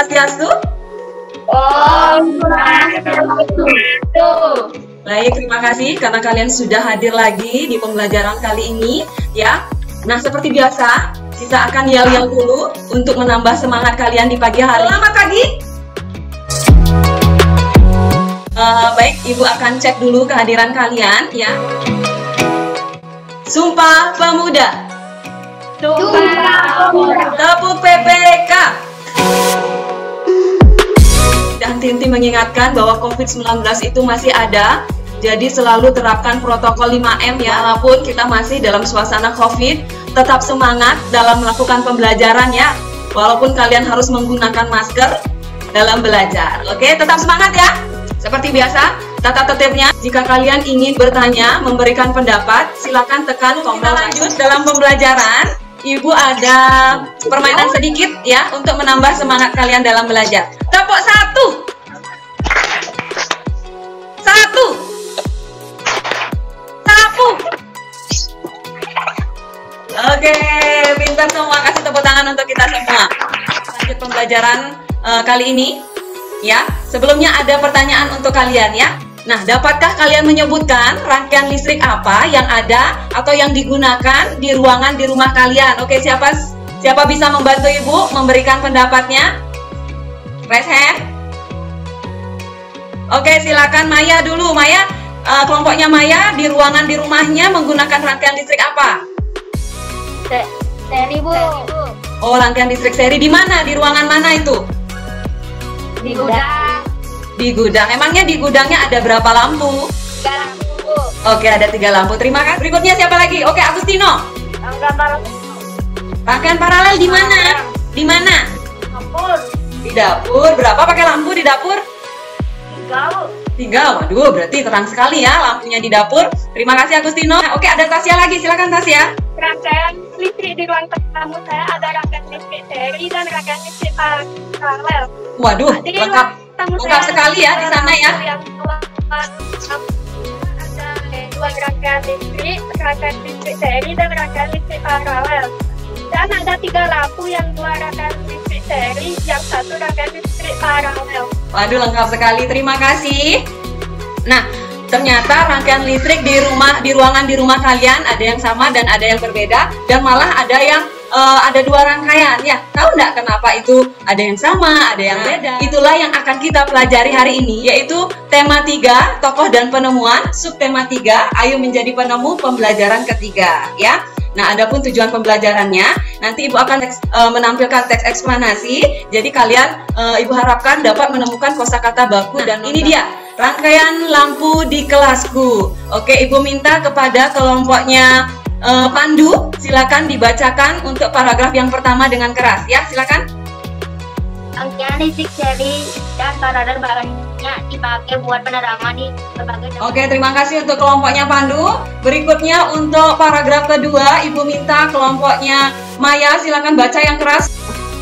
Swastiastu. Om Swastiastu. Baik, terima kasih karena kalian sudah hadir lagi di pembelajaran kali ini ya. Nah, seperti biasa, kita akan yel-yel dulu untuk menambah semangat kalian di pagi hari. Selamat pagi. Baik, Ibu akan cek dulu kehadiran kalian ya. Sumpah Pemuda. Sumpah Pemuda. Tepuk PPK. Dan Tinti mengingatkan bahwa COVID-19 itu masih ada, jadi selalu terapkan protokol 5M ya. Walaupun kita masih dalam suasana COVID, tetap semangat dalam melakukan pembelajaran ya. Walaupun kalian harus menggunakan masker dalam belajar. Oke, tetap semangat ya. Seperti biasa, tata tertibnya, jika kalian ingin bertanya, memberikan pendapat, silakan tekan tombol lanjut dalam pembelajaran. Ibu ada permainan sedikit ya untuk menambah semangat kalian dalam belajar. Tepuk 1. 1. Sapu. Oke, pintar semua. Kasih tepuk tangan untuk kita semua. Lanjut pembelajaran kali ini ya. Sebelumnya ada pertanyaan untuk kalian ya. Nah, dapatkah kalian menyebutkan rangkaian listrik apa yang ada atau yang digunakan di ruangan di rumah kalian? Oke, siapa bisa membantu Ibu memberikan pendapatnya? Raise hand. Oke, silakan Maya dulu. Maya, kelompoknya Maya di ruangan di rumahnya menggunakan rangkaian listrik apa? Seri, Bu. Oh, rangkaian listrik seri di mana? Di ruangan mana itu? Di gudang. Di gudang. Emangnya di gudangnya ada berapa lampu? 3 lampu, Bu. Oke, ada 3 lampu. Terima kasih. Berikutnya siapa lagi? Oke, Agustino. Rangkaian paralel di mana? Di mana? Dapur. Di dapur. Berapa pakai lampu di dapur? 3. Waduh, berarti terang sekali ya lampunya di dapur. Terima kasih Agustino. Oke, ada Tasya lagi. Silakan Tasya. Rangkaian listrik di ruang tamu saya ada rangkaian listrik seri dan rangkaian listrik paralel. Waduh, lengkap sekali ya di sana ya. Yang ada 2 rangkaian listrik seri dan rangkaian listrik paralel. Dan ada 3 lampu, yang 2 rangkaian listrik seri, yang 1 rangkaian listrik paralel. Waduh, lengkap sekali. Terima kasih. Nah, ternyata rangkaian listrik di ruangan di rumah kalian ada yang sama dan ada yang berbeda, dan malah ada yang ada 2 rangkaian ya. Tahu nggak kenapa itu ada yang sama, ada yang beda? Itulah yang akan kita pelajari hari ini, yaitu tema 3, tokoh dan penemuan, subtema 3, ayo menjadi penemu, pembelajaran ketiga ya. Nah, adapun tujuan pembelajarannya, nanti Ibu akan menampilkan teks eksplanasi. Jadi kalian, Ibu harapkan dapat menemukan kosakata baku. Dan ini dia rangkaian lampu di kelasku. Oke, Ibu minta kepada kelompoknya Pandu, silakan dibacakan untuk paragraf yang pertama dengan keras ya. Silakan. Rangkaian listrik seri dan paralel barangnya dipakai buat penerangan di berbagai tempat. Oke, terima kasih untuk kelompoknya Pandu. Berikutnya untuk paragraf kedua, Ibu minta kelompoknya Maya, silakan baca yang keras.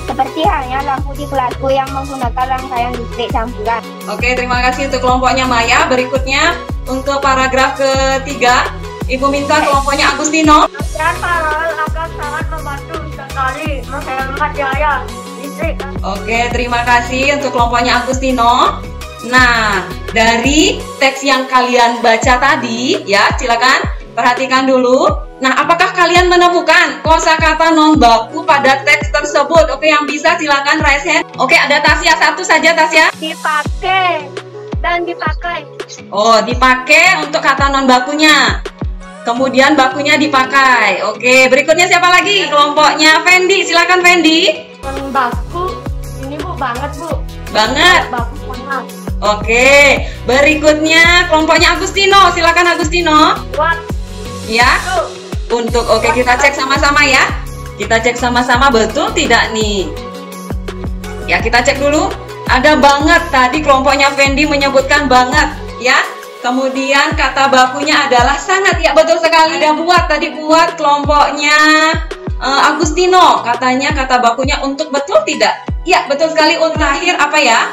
Seperti halnya lampu di kelasku yang menggunakan rangkaian listrik campuran. Oke, terima kasih untuk kelompoknya Maya. Berikutnya untuk paragraf ketiga, Ibu minta kelompoknya Agustino. Rangkaian paralel akan sangat membantu sekali menghemat biaya listrik. Oke, terima kasih untuk kelompoknya Agustino. Nah, dari teks yang kalian baca tadi, ya, silakan perhatikan dulu. Nah, apakah kalian menemukan kosakata non baku pada teks tersebut? Oke, yang bisa silakan raise hand. Oke, ada Tasya, 1 saja Tasya. Dipakai dan dipakai. Oh, dipakai untuk kata non bakunya. Kemudian bakunya dipakai. Oke, berikutnya siapa lagi? Kelompoknya Fendi, silakan Fendi. Baku ini Bu, banget Bu. Banget. Baku banget. Oke, berikutnya kelompoknya Agustino, silakan Agustino. Buat Ya, untuk kita cek sama-sama ya. Kita cek sama-sama betul tidak nih? Ya, kita cek dulu. Ada banget, tadi kelompoknya Fendi menyebutkan banget ya. Kemudian kata bakunya adalah sangat, ya betul sekali. Ada buat, tadi buat kelompoknya Agustino, katanya kata bakunya untuk, betul tidak? Ya betul sekali. Untuk terakhir apa ya?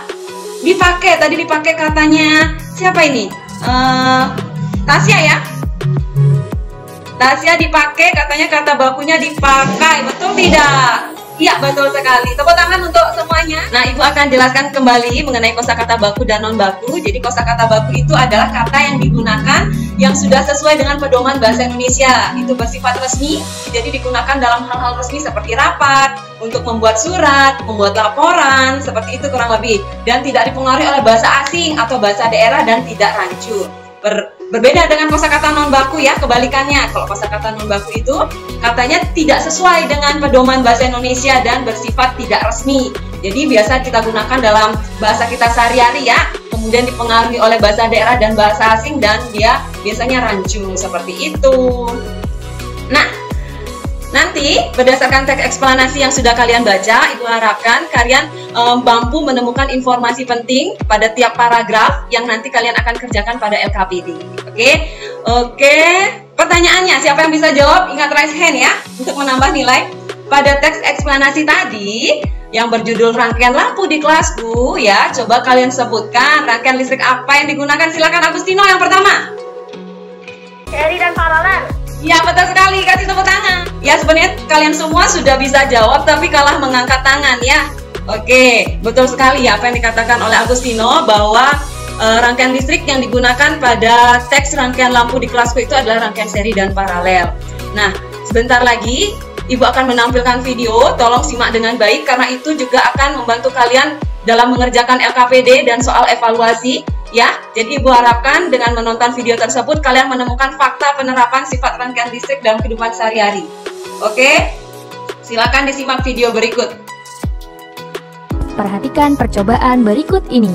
Dipakai, tadi dipakai katanya siapa ini? Tasya ya. Tasya dipakai, katanya kata bakunya dipakai, betul tidak? Iya, betul sekali. Tepuk tangan untuk semuanya. Nah, Ibu akan jelaskan kembali mengenai kosakata baku dan non baku. Jadi kosakata baku itu adalah kata yang digunakan yang sudah sesuai dengan pedoman bahasa Indonesia. Itu bersifat resmi, jadi digunakan dalam hal-hal resmi seperti rapat, untuk membuat surat, membuat laporan, seperti itu kurang lebih. Dan tidak dipengaruhi oleh bahasa asing atau bahasa daerah dan tidak rancu. Berbeda dengan kosakata non baku ya, kebalikannya. Kalau kosakata non baku itu katanya tidak sesuai dengan pedoman bahasa Indonesia dan bersifat tidak resmi. Jadi biasa kita gunakan dalam bahasa kita sehari-hari ya, kemudian dipengaruhi oleh bahasa daerah dan bahasa asing dan dia biasanya rancu seperti itu. Nah, nanti berdasarkan teks eksplanasi yang sudah kalian baca, Ibu harapkan kalian mampu menemukan informasi penting pada tiap paragraf yang nanti kalian akan kerjakan pada LKPD. Oke. Pertanyaannya, siapa yang bisa jawab? Ingat raise hand ya, untuk menambah nilai. Pada teks eksplanasi tadi, yang berjudul rangkaian lampu di kelasku, ya, coba kalian sebutkan rangkaian listrik apa yang digunakan. Silakan Agustino yang pertama. Seri dan paralel. Ya, betul sekali, kasih tepuk tangan. Ya, sebenarnya kalian semua sudah bisa jawab, tapi kalah mengangkat tangan ya. Oke, betul sekali ya apa yang dikatakan oleh Agustino bahwa rangkaian listrik yang digunakan pada teks rangkaian lampu di kelasku itu adalah rangkaian seri dan paralel. Nah, sebentar lagi Ibu akan menampilkan video, tolong simak dengan baik karena itu juga akan membantu kalian dalam mengerjakan LKPD dan soal evaluasi. Ya, jadi Ibu harapkan dengan menonton video tersebut kalian menemukan fakta penerapan sifat rangkaian listrik dalam kehidupan sehari-hari. Oke, silakan disimak video berikut. Perhatikan percobaan berikut ini.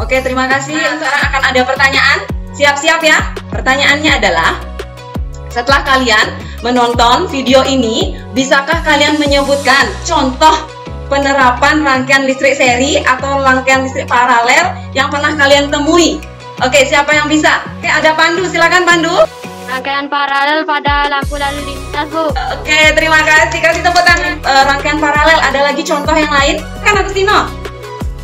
Oke, terima kasih. Sekarang akan ada pertanyaan. Siap-siap ya. Pertanyaannya adalah, setelah kalian menonton video ini, bisakah kalian menyebutkan contoh penerapan rangkaian listrik seri atau rangkaian listrik paralel yang pernah kalian temui? Oke, siapa yang bisa? Oke, ada Pandu, silakan Pandu. Rangkaian paralel pada lampu lalu lintas, Bu. Oke, terima kasih. Kasih tepuk tangan. Rangkaian paralel, ada lagi contoh yang lain? Kan Agustino?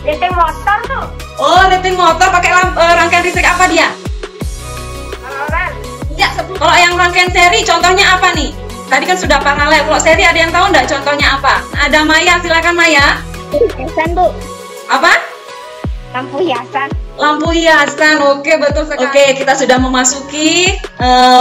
Listrik motor, tuh. Oh, listrik motor pakai rangkaian listrik apa dia? Paralel. Ya, kalau yang rangkaian seri contohnya apa nih? Tadi kan sudah paralel. Kalau seri ada yang tahu nggak contohnya apa? Ada Maya, silakan Maya. Hiasan, Bu. Apa? Lampu hiasan. Lampu hiasan, oke, betul sekali. Oke, kita sudah memasuki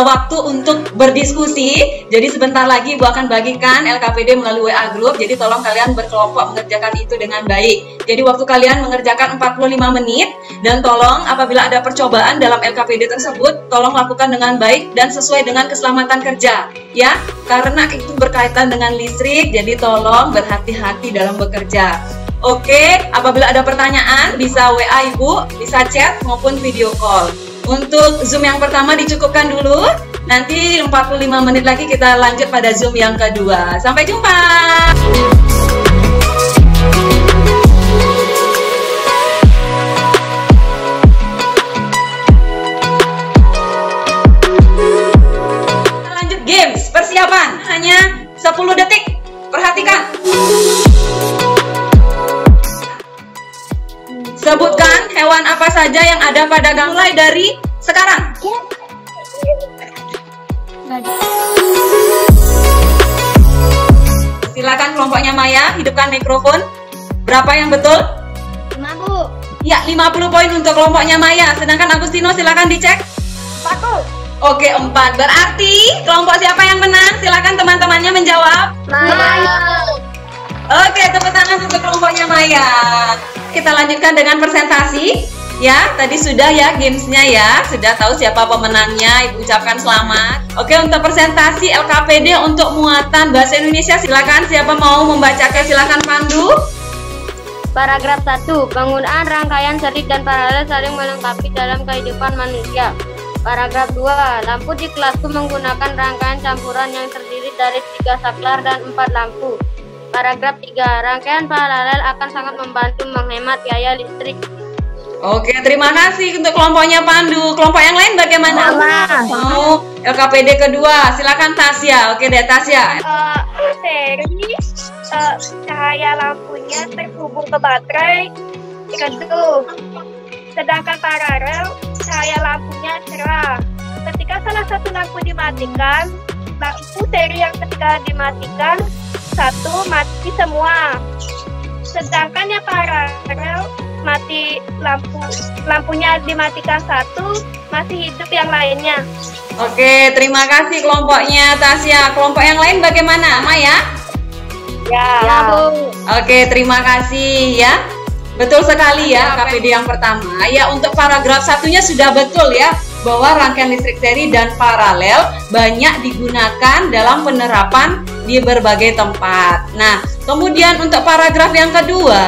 waktu untuk berdiskusi. Jadi sebentar lagi Ibu akan bagikan LKPD melalui WA Group. Jadi tolong kalian berkelompok mengerjakan itu dengan baik. Jadi waktu kalian mengerjakan 45 menit. Dan tolong apabila ada percobaan dalam LKPD tersebut, tolong lakukan dengan baik dan sesuai dengan keselamatan kerja. Ya, karena itu berkaitan dengan listrik, jadi tolong berhati-hati dalam bekerja. Oke, apabila ada pertanyaan bisa WA Ibu, bisa chat maupun video call. Untuk Zoom yang pertama dicukupkan dulu. Nanti 45 menit lagi kita lanjut pada Zoom yang kedua. Sampai jumpa. Kita lanjut games, persiapan. Hanya 10 detik. Perhatikan. Sebutkan hewan apa saja yang ada pada gang mulai dari sekarang. Silakan kelompoknya Maya, hidupkan mikrofon. Berapa yang betul? 5, Bu. Ya, 50 poin untuk kelompoknya Maya. Sedangkan Agustino silakan dicek. 4, Bu. Oke, 4. Berarti kelompok siapa yang menang? Silakan teman-temannya menjawab. Maya. Oke, tepuk tangan untuk kelompoknya Maya. Kita lanjutkan dengan presentasi. Ya, tadi sudah ya gamesnya ya. Sudah tahu siapa pemenangnya, Ibu ucapkan selamat. Oke, untuk presentasi LKPD untuk muatan bahasa Indonesia, silakan siapa mau membacakan, silakan Pandu. Paragraf 1. Penggunaan rangkaian seri dan paralel saling melengkapi dalam kehidupan manusia. Paragraf 2. Lampu di kelasku menggunakan rangkaian campuran yang terdiri dari 3 saklar dan 4 lampu. Paragraf 3. Rangkaian paralel akan sangat membantu menghemat biaya listrik. Oke, terima kasih untuk kelompoknya Pandu. Kelompok yang lain bagaimana? Mau LKPD kedua, silakan Tasya. Oke deh Tasya. Seri cahaya lampunya terhubung ke baterai redup. Sedangkan paralel cahaya lampunya cerah. Ketika salah satu lampu dimatikan, lampu seri yang ketika dimatikan satu mati semua. Sedangkan yang paralel mati lampunya dimatikan satu, masih hidup yang lainnya. Oke, terima kasih kelompoknya Tasya. Kelompok yang lain bagaimana, Maya? Ya, Bu. Oke, terima kasih ya. Betul sekali ya KPD yang pertama. Ya, untuk paragraf satunya sudah betul ya, bahwa rangkaian listrik seri dan paralel banyak digunakan dalam penerapan di berbagai tempat. Nah, kemudian untuk paragraf yang kedua,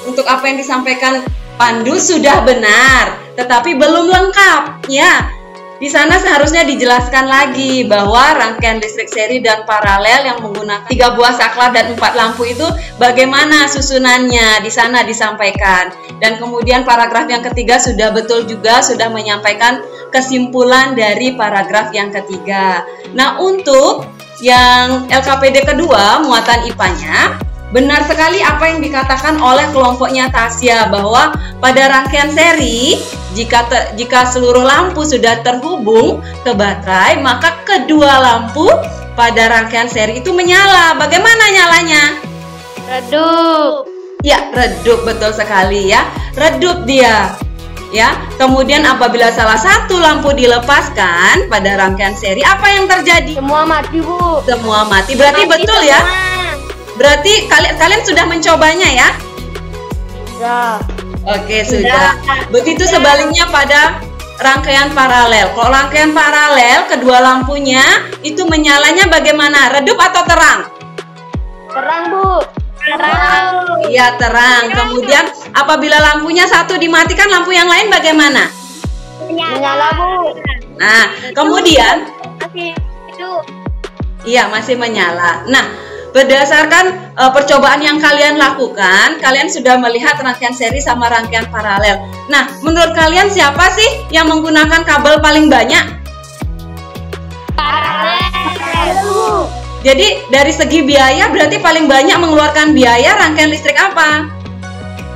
untuk apa yang disampaikan Pandu sudah benar, tetapi belum lengkap ya. Di sana seharusnya dijelaskan lagi bahwa rangkaian listrik seri dan paralel yang menggunakan 3 buah saklar dan 4 lampu itu bagaimana susunannya, di sana disampaikan. Dan kemudian paragraf yang ketiga sudah betul juga, sudah menyampaikan kesimpulan dari paragraf yang ketiga. Nah, untuk yang LKPD kedua, muatan IPA-nya, benar sekali apa yang dikatakan oleh kelompoknya Tasya, bahwa pada rangkaian seri jika seluruh lampu sudah terhubung ke baterai, maka kedua lampu pada rangkaian seri itu menyala. Bagaimana nyalanya? Redup. Ya, redup, betul sekali ya. Redup dia. Ya, kemudian apabila salah satu lampu dilepaskan pada rangkaian seri, apa yang terjadi? Semua mati, Bu. Semua mati. Berarti Mati betul semua. ya? Berarti kalian sudah mencobanya ya? Ya. Oke, sudah. Begitu sebaliknya pada rangkaian paralel. Kalau rangkaian paralel, kedua lampunya itu menyalanya bagaimana? Redup atau terang? Terang, Bu. Terang. Iya, terang. Kemudian apabila lampunya satu dimatikan, lampu yang lain bagaimana? Menyala, Bu. Nah, kemudian Masih hidup. iya, masih menyala. Nah, berdasarkan percobaan yang kalian lakukan, kalian sudah melihat rangkaian seri sama rangkaian paralel. Nah, menurut kalian siapa sih yang menggunakan kabel paling banyak? Paralel, Bu. Jadi dari segi biaya berarti paling banyak mengeluarkan biaya rangkaian listrik apa?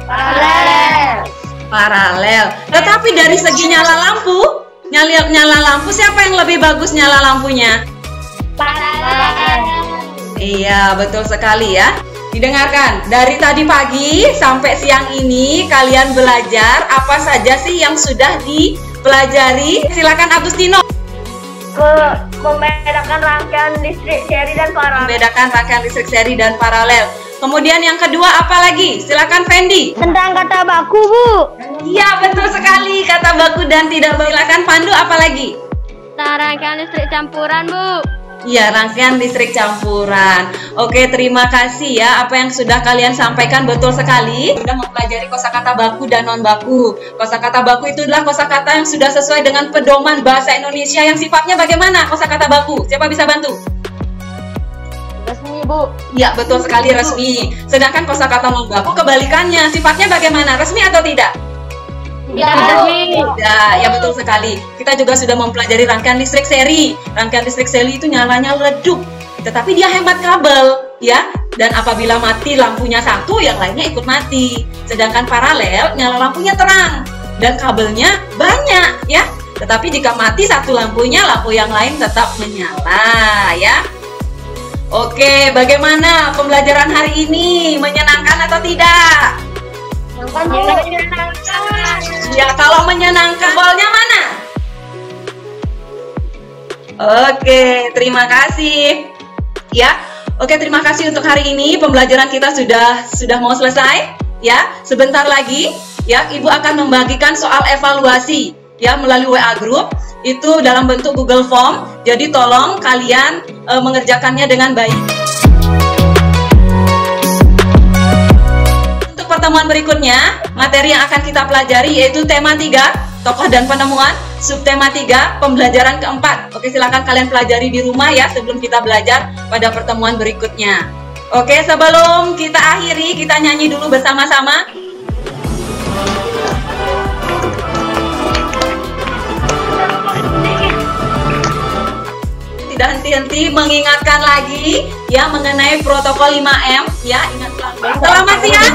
Paralel. Paralel. Tetapi dari segi nyala lampu siapa yang lebih bagus nyala lampunya? Paralel. Iya, betul sekali ya. Didengarkan, dari tadi pagi sampai siang ini kalian belajar apa saja sih yang sudah dipelajari? Silakan Agustino. Membedakan rangkaian listrik seri dan paralel. Membedakan rangkaian listrik seri dan paralel. Kemudian yang kedua apa lagi? Silakan Fendi. Tentang kata baku, Bu. Iya, betul sekali, kata baku dan tidak baku. Silakan Pandu, apa lagi? Tentang rangkaian listrik campuran, Bu. Iya, rangkaian listrik campuran. Oke, terima kasih ya. Apa yang sudah kalian sampaikan betul sekali. Sudah mempelajari kosakata baku dan non baku. Kosakata baku itu adalah kosakata yang sudah sesuai dengan pedoman bahasa Indonesia yang sifatnya bagaimana kosakata baku? Siapa bisa bantu? Resmi, Bu. Iya, betul sekali, resmi. Sedangkan kosakata non baku kebalikannya. Sifatnya bagaimana? Resmi atau tidak? Ya, betul sekali. Kita juga sudah mempelajari rangkaian listrik seri. Rangkaian listrik seri itu nyalanya redup, tetapi dia hemat kabel, ya. Dan apabila mati lampunya satu, yang lainnya ikut mati. Sedangkan paralel nyala lampunya terang dan kabelnya banyak, ya. Tetapi jika mati satu lampunya, lampu yang lain tetap menyala, ya. Oke, bagaimana pembelajaran hari ini? Menyenangkan atau tidak? Menyenangkan. Ya, kalau menyenangkan, bolnya mana? Oke, terima kasih. Ya, oke, terima kasih untuk hari ini. Pembelajaran kita sudah mau selesai. Ya, sebentar lagi, ya, Ibu akan membagikan soal evaluasi, ya, melalui WA Group. Itu dalam bentuk Google Form. Jadi tolong kalian mengerjakannya dengan baik. Pertemuan berikutnya, materi yang akan kita pelajari yaitu tema 3, tokoh dan penemuan, subtema 3, pembelajaran keempat. Oke, silakan kalian pelajari di rumah ya sebelum kita belajar pada pertemuan berikutnya. Oke, sebelum kita akhiri, kita nyanyi dulu bersama-sama. Tidak henti-henti mengingatkan lagi ya mengenai protokol 5M ya, ingat selalu. Selamat siang.